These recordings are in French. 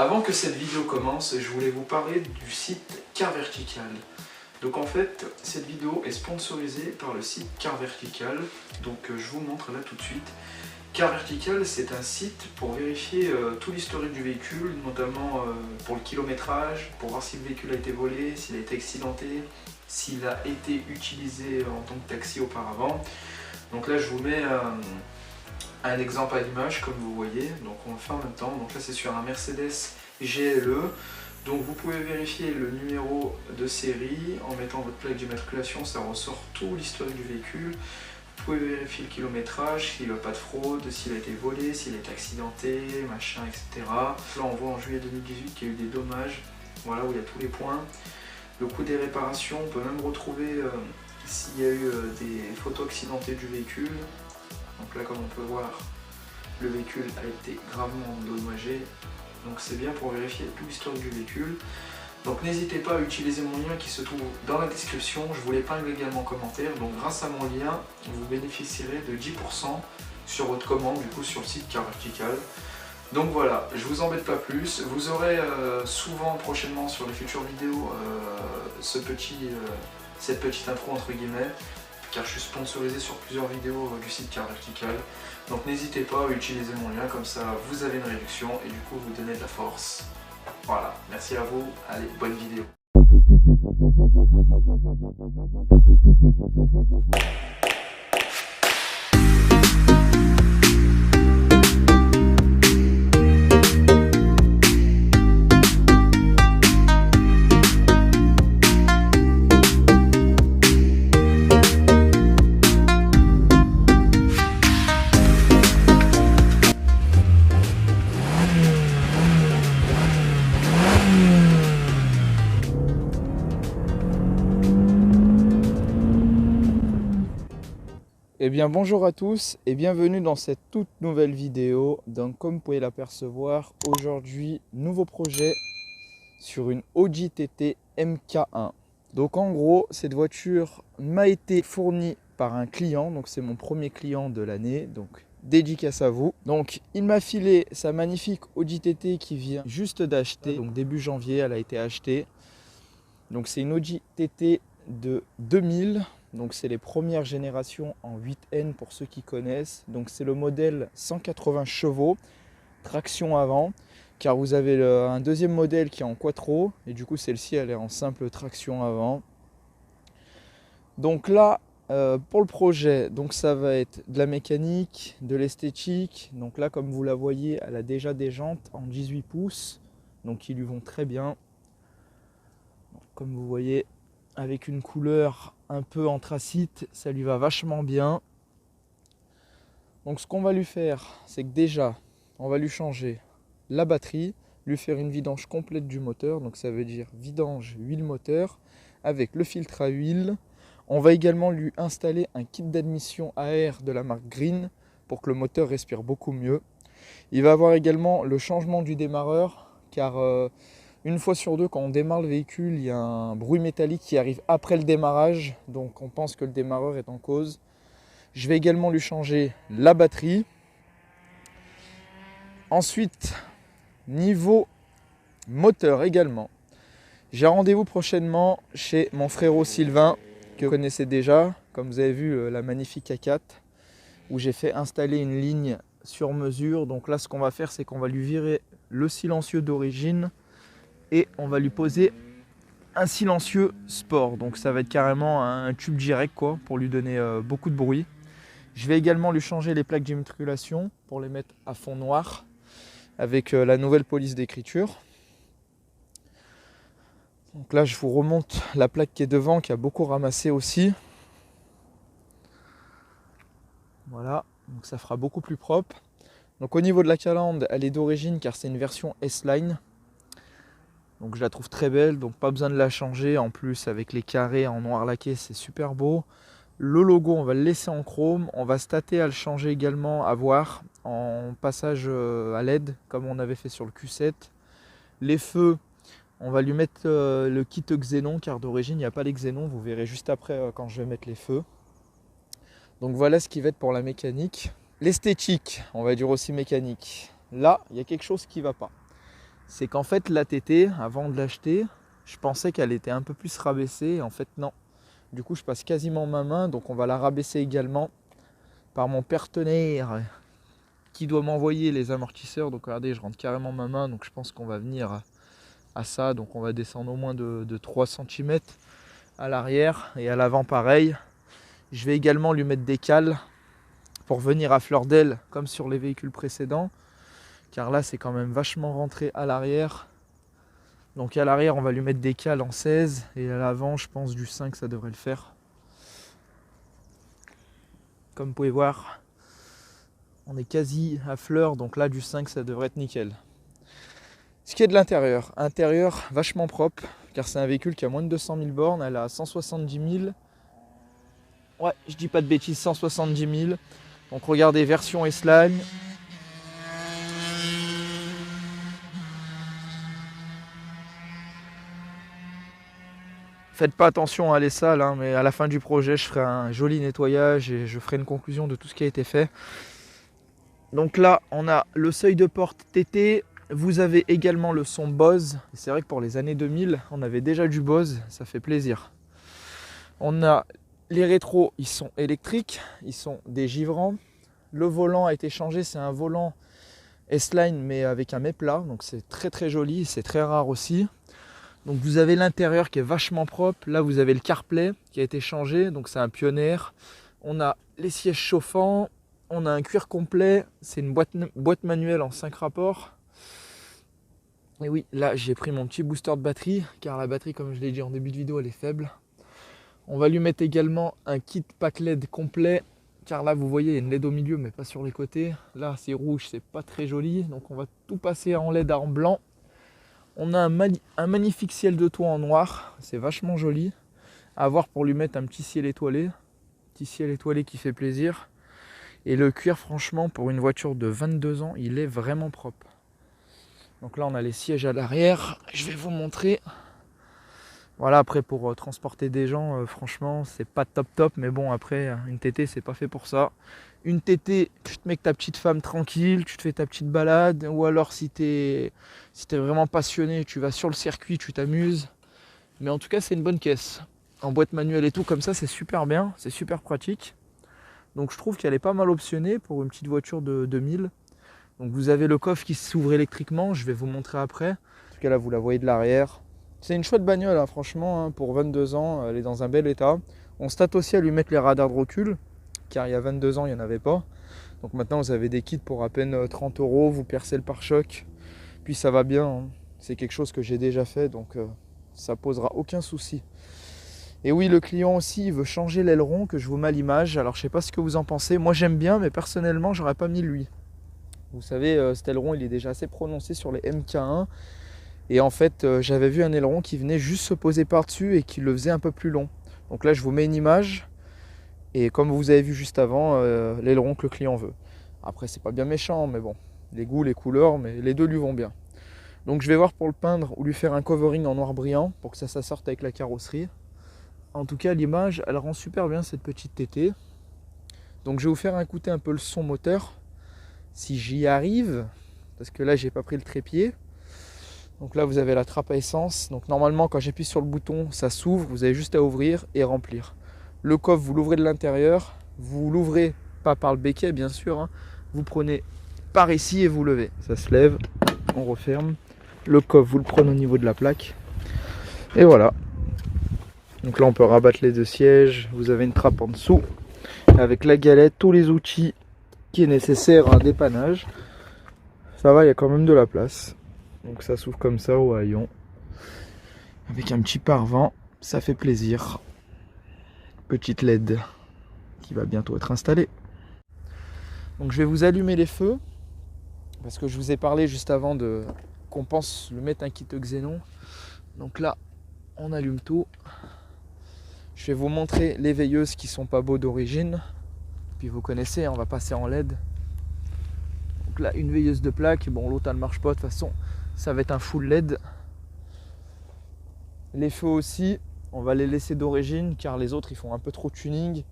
Avant que cette vidéo commence, je voulais vous parler du site Car Vertical. Donc en fait, cette vidéo est sponsorisée par le site Car Vertical. Donc je vous montre là tout de suite. Car Vertical, c'est un site pour vérifier tout l'historique du véhicule, notamment pour le kilométrage, pour voir si le véhicule a été volé, s'il a été accidenté, s'il a été utilisé en tant que taxi auparavant. Donc là, je vous mets un exemple à l'image, comme vous voyez. Donc on le fait en même temps. Donc là, c'est sur un Mercedes GLE. Donc vous pouvez vérifier le numéro de série en mettant votre plaque d'immatriculation, ça ressort tout l'historique du véhicule. Vous pouvez vérifier le kilométrage, s'il n'a pas de fraude, s'il a été volé, s'il est accidenté, machin, etc. Là on voit en juillet 2018 qu'il y a eu des dommages, voilà où il y a tous les points. Le coût des réparations, on peut même retrouver s'il y a eu des photos accidentées du véhicule. Donc là comme on peut voir, le véhicule a été gravement endommagé. Donc c'est bien pour vérifier tout l'historique du véhicule. Donc n'hésitez pas à utiliser mon lien qui se trouve dans la description, je vous l'épingle également en commentaire. Donc grâce à mon lien, vous bénéficierez de 10% sur votre commande, du coup sur le site Car Vertical. Donc voilà, je vous embête pas plus. Vous aurez souvent prochainement sur les futures vidéos cette petite intro entre guillemets, car je suis sponsorisé sur plusieurs vidéos du site Car Vertical. Donc n'hésitez pas à utiliser mon lien, comme ça vous avez une réduction et du coup vous donnez de la force. Voilà, merci à vous, allez, bonne vidéo. Eh bien bonjour à tous et bienvenue dans cette toute nouvelle vidéo. Donc comme vous pouvez l'apercevoir, aujourd'hui nouveau projet sur une Audi TT MK1. Donc en gros cette voiture m'a été fournie par un client, donc c'est mon premier client de l'année, donc dédicace à vous. Donc il m'a filé sa magnifique Audi TT qui vient juste d'acheter, donc début janvier elle a été achetée. Donc c'est une Audi TT de 2000. Donc c'est les premières générations en 8N pour ceux qui connaissent. Donc c'est le modèle 180 chevaux, traction avant, car vous avez un deuxième modèle qui est en quattro, et du coup celle-ci elle est en simple traction avant. Donc là pour le projet, donc ça va être de la mécanique, de l'esthétique. Donc là comme vous la voyez, elle a déjà des jantes en 18 pouces, donc qui lui vont très bien. Donc, comme vous voyez, avec une couleur un peu anthracite, ça lui va vachement bien. Donc ce qu'on va lui faire, c'est que déjà on va lui changer la batterie, lui faire une vidange complète du moteur, donc ça veut dire vidange huile moteur avec le filtre à huile. On va également lui installer un kit d'admission à air de la marque Green pour que le moteur respire beaucoup mieux. Il va avoir également le changement du démarreur, car une fois sur deux, quand on démarre le véhicule, il y a un bruit métallique qui arrive après le démarrage, donc on pense que le démarreur est en cause. Je vais également lui changer la batterie. Ensuite, niveau moteur également, j'ai rendez-vous prochainement chez mon frérot Sylvain, que vous connaissez déjà, comme vous avez vu la magnifique A4, où j'ai fait installer une ligne sur mesure. Donc là, ce qu'on va faire, c'est qu'on va lui virer le silencieux d'origine, et on va lui poser un silencieux sport. Donc ça va être carrément un tube direct quoi, pour lui donner beaucoup de bruit. Je vais également lui changer les plaques d'immatriculation pour les mettre à fond noir avec la nouvelle police d'écriture. Donc là je vous remonte la plaque qui est devant, qui a beaucoup ramassé aussi. Voilà, donc ça fera beaucoup plus propre. Donc au niveau de la calandre, elle est d'origine car c'est une version S-Line. Donc je la trouve très belle, donc pas besoin de la changer. En plus avec les carrés en noir laqué, c'est super beau. Le logo, on va le laisser en chrome. On va se tâter à le changer également, à voir, en passage à LED, comme on avait fait sur le Q7. Les feux, on va lui mettre le kit xénon, car d'origine il n'y a pas les xénons. Vous verrez juste après quand je vais mettre les feux. Donc voilà ce qui va être pour la mécanique. L'esthétique, on va dire aussi mécanique. Là, il y a quelque chose qui ne va pas. c'est qu'en fait la TT, avant de l'acheter, je pensais qu'elle était un peu plus rabaissée, et en fait non. Du coup je passe quasiment ma main, donc on va la rabaisser également par mon partenaire qui doit m'envoyer les amortisseurs. Donc regardez, je rentre carrément ma main, donc je pense qu'on va venir à ça. Donc on va descendre au moins de 3 cm à l'arrière et à l'avant pareil. Je vais également lui mettre des cales pour venir à fleur d'aile comme sur les véhicules précédents, car là c'est quand même vachement rentré à l'arrière. Donc à l'arrière on va lui mettre des cales en 16 et à l'avant je pense du 5 ça devrait le faire. Comme vous pouvez voir, on est quasi à fleur, donc là du 5 ça devrait être nickel. Ce qui est de l'intérieur, intérieur vachement propre, car c'est un véhicule qui a moins de 200 000 bornes, elle a 170 000. Ouais, je dis pas de bêtises, 170 000. Donc regardez, version S-Line. Faites pas attention à les salles, hein, mais à la fin du projet, je ferai un joli nettoyage et je ferai une conclusion de tout ce qui a été fait. Donc là, on a le seuil de porte TT. Vous avez également le son Bose. C'est vrai que pour les années 2000, on avait déjà du Bose, ça fait plaisir. On a les rétros, ils sont électriques, ils sont dégivrants. Le volant a été changé, c'est un volant S-Line mais avec un méplat, donc c'est très très joli, c'est très rare aussi. Donc vous avez l'intérieur qui est vachement propre. Là vous avez le CarPlay qui a été changé, donc c'est un Pioneer. On a les sièges chauffants, on a un cuir complet, c'est une boîte manuelle en 5 rapports. Et oui, là j'ai pris mon petit booster de batterie, car la batterie, comme je l'ai dit en début de vidéo, elle est faible. On va lui mettre également un kit pack LED complet, car là vous voyez il y a une LED au milieu mais pas sur les côtés. Là c'est rouge, c'est pas très joli, donc on va tout passer en LED en blanc. On a un magnifique ciel de toit en noir, c'est vachement joli. À voir pour lui mettre un petit ciel étoilé qui fait plaisir. Et le cuir, franchement, pour une voiture de 22 ans, il est vraiment propre. Donc là on a les sièges à l'arrière, je vais vous montrer. Voilà, après pour transporter des gens, franchement c'est pas top, mais bon après une TT c'est pas fait pour ça. Une TT, tu te mets avec ta petite femme tranquille, tu te fais ta petite balade, ou alors si t'es vraiment passionné, tu vas sur le circuit, tu t'amuses. Mais en tout cas c'est une bonne caisse. En boîte manuelle et tout comme ça c'est super bien, c'est super pratique. Donc je trouve qu'elle est pas mal optionnée pour une petite voiture de 2000. Donc vous avez le coffre qui s'ouvre électriquement, je vais vous montrer après. En tout cas là vous la voyez de l'arrière. C'est une chouette bagnole, hein, franchement, hein, pour 22 ans, elle est dans un bel état. On se tâte aussi à lui mettre les radars de recul, car il y a 22 ans il n'y en avait pas. Donc maintenant vous avez des kits pour à peine 30 €, vous percez le pare-choc, puis ça va bien. Hein. C'est quelque chose que j'ai déjà fait, donc ça posera aucun souci. Et oui, le client aussi il veut changer l'aileron que je vous mets à l'image. Alors je sais pas ce que vous en pensez, moi j'aime bien, mais personnellement j'aurais pas mis lui. Vous savez, cet aileron il est déjà assez prononcé sur les MK1. Et en fait, j'avais vu un aileron qui venait juste se poser par-dessus et qui le faisait un peu plus long. Donc là, je vous mets une image. Et comme vous avez vu juste avant, l'aileron que le client veut. Après, c'est pas bien méchant, mais bon. Les goûts, les couleurs, mais les deux lui vont bien. Donc je vais voir pour le peindre ou lui faire un covering en noir brillant pour que ça sorte avec la carrosserie. En tout cas, l'image, elle rend super bien cette petite TT. Donc je vais vous faire écouter un peu le son moteur. Si j'y arrive, parce que là, j'ai pas pris le trépied. Donc là vous avez la trappe à essence, donc normalement quand j'appuie sur le bouton ça s'ouvre, vous avez juste à ouvrir et remplir. Le coffre vous l'ouvrez de l'intérieur, vous l'ouvrez pas par le béquet bien sûr, hein. Vous prenez par ici et vous levez, ça se lève, on referme. Le coffre vous le prenez au niveau de la plaque et voilà. Donc là on peut rabattre les deux sièges, vous avez une trappe en dessous avec la galette, tous les outils qui est nécessaire à un dépannage. Ça va, il y a quand même de la place. Donc ça s'ouvre comme ça au haillon. Avec un petit pare-vent, ça fait plaisir. Petite LED qui va bientôt être installée. Donc je vais vous allumer les feux. Parce que je vous ai parlé juste avant qu'on pense lui mettre un kit xénon. Donc là, on allume tout. Je vais vous montrer les veilleuses qui sont pas beaux d'origine. Puis vous connaissez, on va passer en LED. Donc là, une veilleuse de plaque. Bon, l'autre elle ne marche pas de toute façon. Ça va être un full LED. Les feux aussi, on va les laisser d'origine car les autres ils font un peu trop tuning.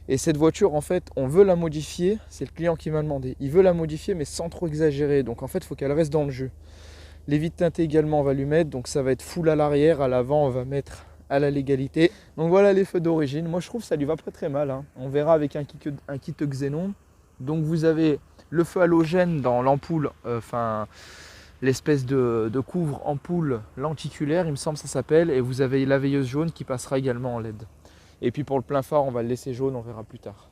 Et cette voiture en fait, on veut la modifier. C'est le client qui m'a demandé. Il veut la modifier mais sans trop exagérer. Donc en fait, il faut qu'elle reste dans le jeu. Les vitres teintées également, on va lui mettre. Donc ça va être full à l'arrière. À l'avant, on va mettre à la légalité. Donc voilà les feux d'origine. Moi je trouve que ça lui va très mal, hein. On verra avec un kit xénon. Donc vous avez le feu halogène dans l'ampoule, l'espèce de couvre ampoule lenticulaire, il me semble ça s'appelle. Et vous avez la veilleuse jaune qui passera également en LED. Et puis pour le plein phare, on va le laisser jaune, on verra plus tard.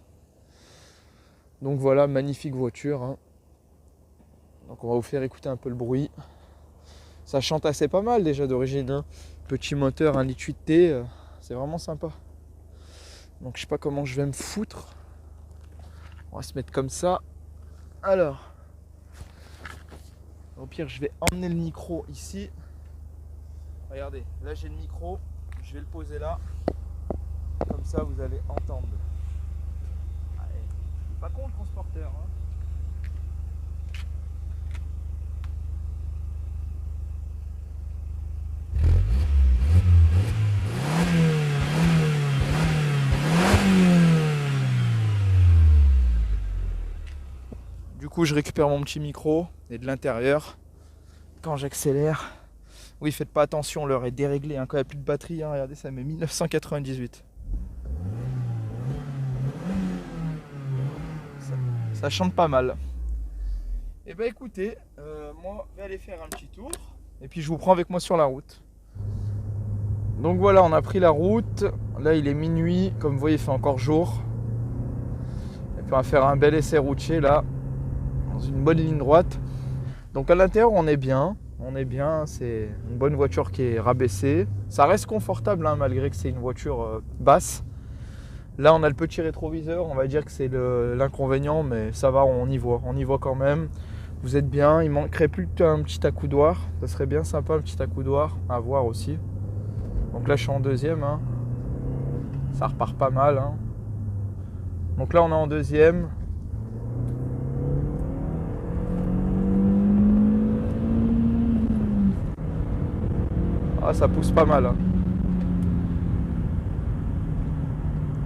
Donc voilà, magnifique voiture, hein. Donc on va vous faire écouter un peu le bruit. Ça chante assez pas mal déjà d'origine, hein. Petit moteur 1,8 litre, c'est vraiment sympa. Donc je sais pas comment je vais me foutre. On va se mettre comme ça. Alors, au pire je vais emmener le micro ici. Regardez, là j'ai le micro, je vais le poser là. Comme ça vous allez entendre. Allez, pas con le transporteur, hein. Du coup, je récupère mon petit micro et de l'intérieur, quand j'accélère, oui, faites pas attention, l'heure est déréglée, hein, quand il n'y a plus de batterie, hein, regardez, ça met 1998. Ça chante pas mal. Et bah écoutez, moi, je vais aller faire un petit tour et puis je vous prends avec moi sur la route. Donc voilà, on a pris la route. Là, il est minuit, comme vous voyez, il fait encore jour. Et puis on va faire un bel essai routier là, dans une bonne ligne droite. Donc à l'intérieur on est bien, c'est une bonne voiture qui est rabaissée. Ça reste confortable, hein, malgré que c'est une voiture basse. Là on a le petit rétroviseur, on va dire que c'est l'inconvénient, mais ça va, on y voit quand même. Vous êtes bien, il manquerait plus qu'un petit accoudoir, ça serait bien sympa un petit accoudoir à voir aussi. Donc là je suis en deuxième, hein. Ça repart pas mal, hein. Donc là on est en deuxième. Ah, ça pousse pas mal, hein.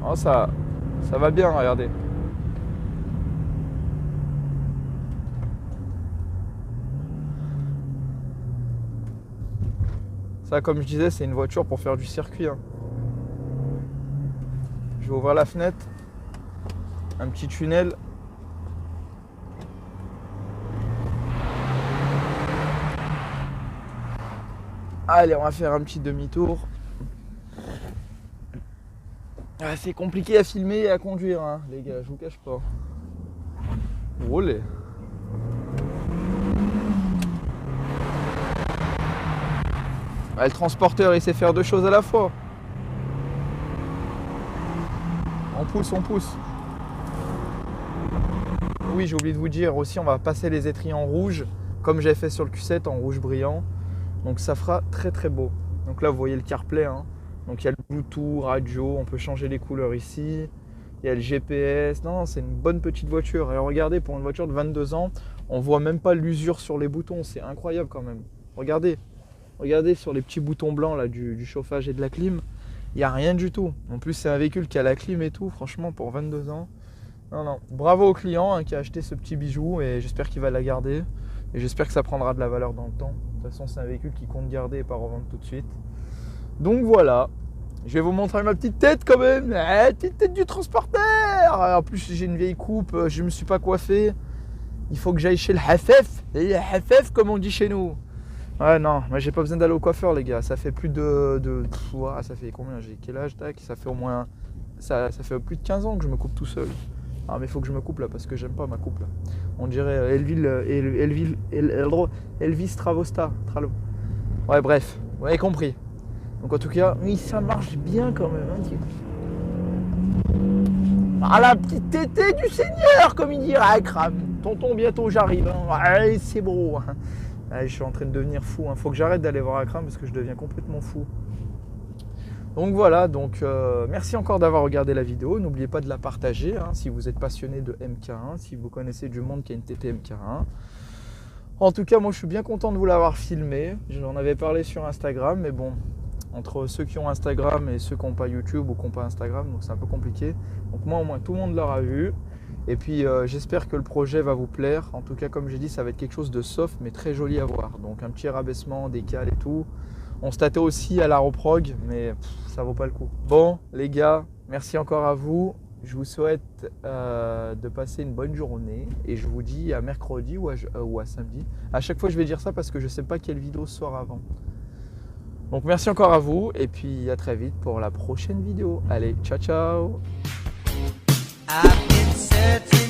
Oh, ça va bien, regardez. Ça, comme je disais, c'est une voiture pour faire du circuit, hein. Je vais ouvrir la fenêtre. Un petit tunnel. Allez, on va faire un petit demi-tour. Ah, c'est compliqué à filmer et à conduire, hein, les gars, je vous cache pas. Roulez. Ah, le transporteur, il sait faire deux choses à la fois. On pousse. Oui, j'ai oublié de vous dire aussi, on va passer les étriers en rouge, comme j'avais fait sur le Q7 en rouge brillant. Donc ça fera très beau. Donc là vous voyez le CarPlay, hein. Donc il y a le Bluetooth, radio, on peut changer les couleurs ici. Il y a le GPS. Non, c'est une bonne petite voiture. Et regardez, pour une voiture de 22 ans, on voit même pas l'usure sur les boutons. C'est incroyable quand même. Regardez sur les petits boutons blancs là du chauffage et de la clim. Il n'y a rien du tout. En plus c'est un véhicule qui a la clim et tout. Franchement, pour 22 ans. Non. Bravo au client, hein, qui a acheté ce petit bijou et j'espère qu'il va la garder. Et j'espère que ça prendra de la valeur dans le temps. De toute façon, c'est un véhicule qui compte garder et pas revendre tout de suite. Donc voilà. Je vais vous montrer ma petite tête quand même. La petite tête du transporteur. En plus, j'ai une vieille coupe. Je ne me suis pas coiffé. Il faut que j'aille chez le Hafef. Et le Hafef, comme on dit chez nous. Ouais, non. Moi, j'ai pas besoin d'aller au coiffeur, les gars. Ça fait plus ça fait combien? J'ai quel âge? Tac. Ça fait au moins... Ça fait plus de 15 ans que je me coupe tout seul. Ah, mais il faut que je me coupe là parce que j'aime pas ma coupe là. On dirait Elvis Travosta. Ouais, bref, vous avez compris. Donc en tout cas, oui, ça marche bien quand même. Hein, ah, la petite tétée du Seigneur, comme il dirait Akram. Tonton, bientôt j'arrive. Hein. Ouais, c'est beau. Hein. Ouais, je suis en train de devenir fou. Hein. Faut que j'arrête d'aller voir Akram parce que je deviens complètement fou. Donc voilà, merci encore d'avoir regardé la vidéo. N'oubliez pas de la partager, hein, si vous êtes passionné de MK1, si vous connaissez du monde qui a une TT MK1. En tout cas, moi je suis bien content de vous l'avoir filmé. J'en avais parlé sur Instagram, mais bon, entre ceux qui ont Instagram et ceux qui n'ont pas YouTube ou qui n'ont pas Instagram, donc c'est un peu compliqué. Donc moi au moins tout le monde l'aura vu. Et puis j'espère que le projet va vous plaire. En tout cas, comme j'ai dit, ça va être quelque chose de soft mais très joli à voir. Donc un petit rabaissement, décal et tout. On se tâtait aussi à la reprog, mais ça vaut pas le coup. Bon les gars, merci encore à vous. Je vous souhaite de passer une bonne journée et je vous dis à mercredi ou à samedi. À chaque fois je vais dire ça parce que je ne sais pas quelle vidéo sort avant. Donc merci encore à vous et puis à très vite pour la prochaine vidéo. Allez, ciao ciao. I've been searching